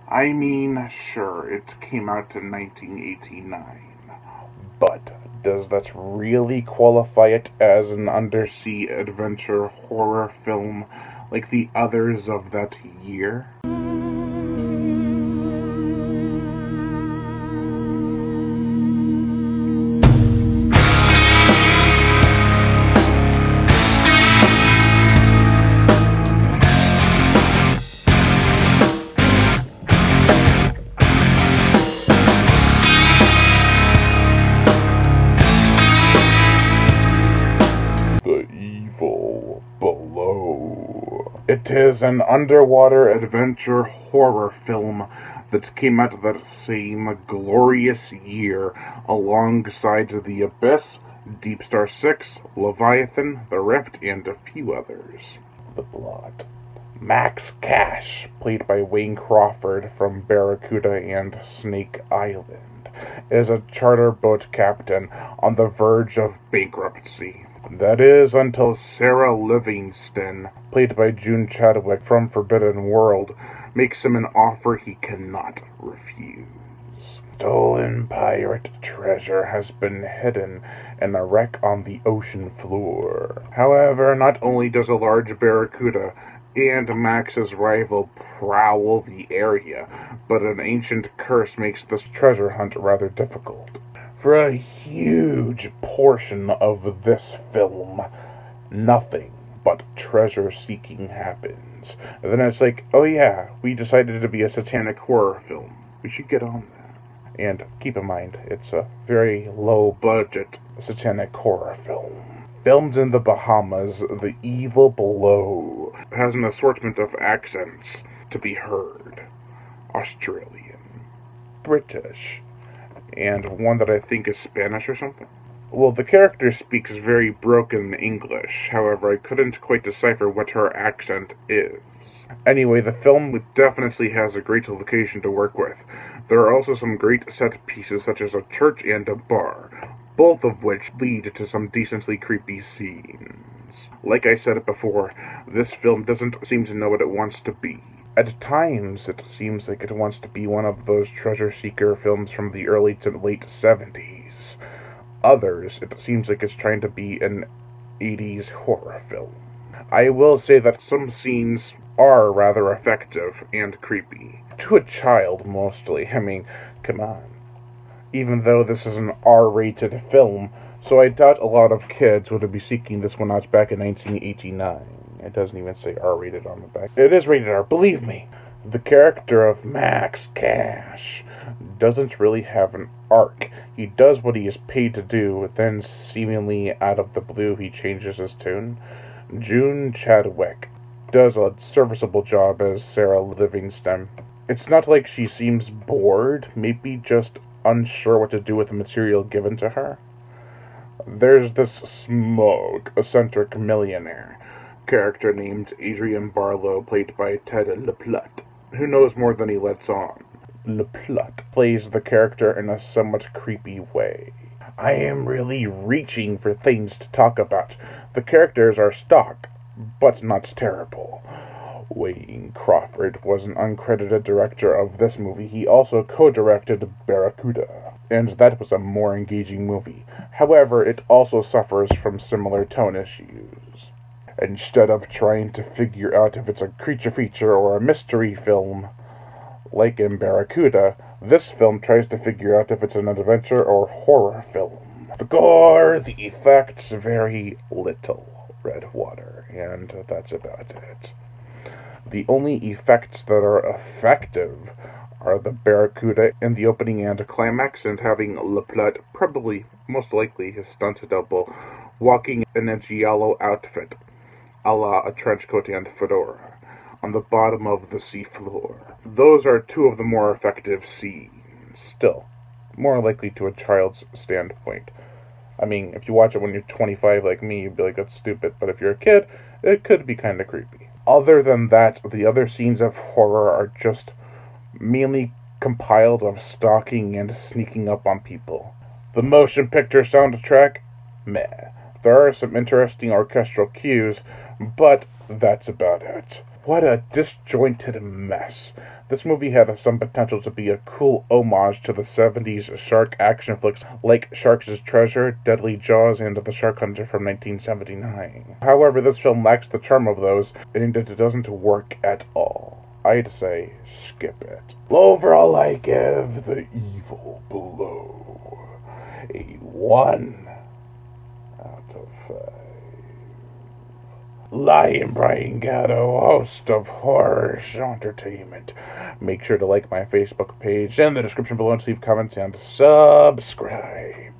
I mean, sure, it came out in 1989. But does that really qualify it as an undersea adventure horror film like the others of that year? The Evil Below. It is an underwater adventure horror film that came out that same glorious year alongside The Abyss, Deep Star 6, Leviathan, The Rift, and a few others. The plot. Max Cash, played by Wayne Crawford from Barracuda and Snake Island, is a charter boat captain on the verge of bankruptcy. That is until Sarah Livingston, played by June Chadwick from Forbidden World, makes him an offer he cannot refuse. Stolen pirate treasure has been hidden in a wreck on the ocean floor. However, not only does a large barracuda and Max's rival prowl the area, but an ancient curse makes this treasure hunt rather difficult. For a huge portion of this film, nothing but treasure seeking happens. And then it's like, oh yeah, we decided to be a satanic horror film. We should get on that. And keep in mind, it's a very low budget satanic horror film. Filmed in the Bahamas, The Evil Below has an assortment of accents to be heard. Australian, British, and one that I think is Spanish or something. Well, the character speaks very broken English, however, I couldn't quite decipher what her accent is. Anyway, the film definitely has a great location to work with. There are also some great set pieces such as a church and a bar, both of which lead to some decently creepy scenes. Like I said before, this film doesn't seem to know what it wants to be. At times, it seems like it wants to be one of those treasure seeker films from the early to late 70s. Others, it seems like it's trying to be an 80s horror film. I will say that some scenes are rather effective and creepy. To a child, mostly. I mean, come on. Even though this is an R-rated film, so I doubt a lot of kids would be seeking this one out back in 1989. It doesn't even say R-rated on the back. It is rated R, believe me. The character of Max Cash doesn't really have an arc. He does what he is paid to do, then seemingly out of the blue he changes his tune. June Chadwick does a serviceable job as Sarah Livingston. It's not like she seems bored, maybe just unsure what to do with the material given to her. There's this smug, eccentric millionaire character named Adrian Barlow, played by Ted LaPlante, who knows more than he lets on. LaPlante plays the character in a somewhat creepy way. I am really reaching for things to talk about. The characters are stock, but not terrible. Wayne Crawford was an uncredited director of this movie. He also co-directed Barracuda, and that was a more engaging movie. However, it also suffers from similar tone issues. Instead of trying to figure out if it's a creature feature or a mystery film, like in Barracuda, this film tries to figure out if it's an adventure or horror film. The gore, the effects, very little red water, and that's about it. The only effects that are effective are the Barracuda in the opening and climax, and having LaPlante, probably most likely his stunt double, walking in a giallo outfit, a la a trench coat and fedora, on the bottom of the seafloor. Those are two of the more effective scenes. Still, more likely to a child's standpoint. I mean, if you watch it when you're 25 like me, you'd be like, that's stupid. But if you're a kid, it could be kind of creepy. Other than that, the other scenes of horror are just mainly compiled of stalking and sneaking up on people. The motion picture soundtrack? Meh. There are some interesting orchestral cues, but that's about it. What a disjointed mess. This movie had some potential to be a cool homage to the 70s shark action flicks like Shark's Treasure, Deadly Jaws, and The Shark Hunter from 1979. However, this film lacks the charm of those, and it doesn't work at all. I'd say skip it. Overall, I give The Evil Below a 1 out of 5. Lion Brian Gatto, host of Horror Entertainment. Make sure to like my Facebook page in the description below and leave comments and subscribe.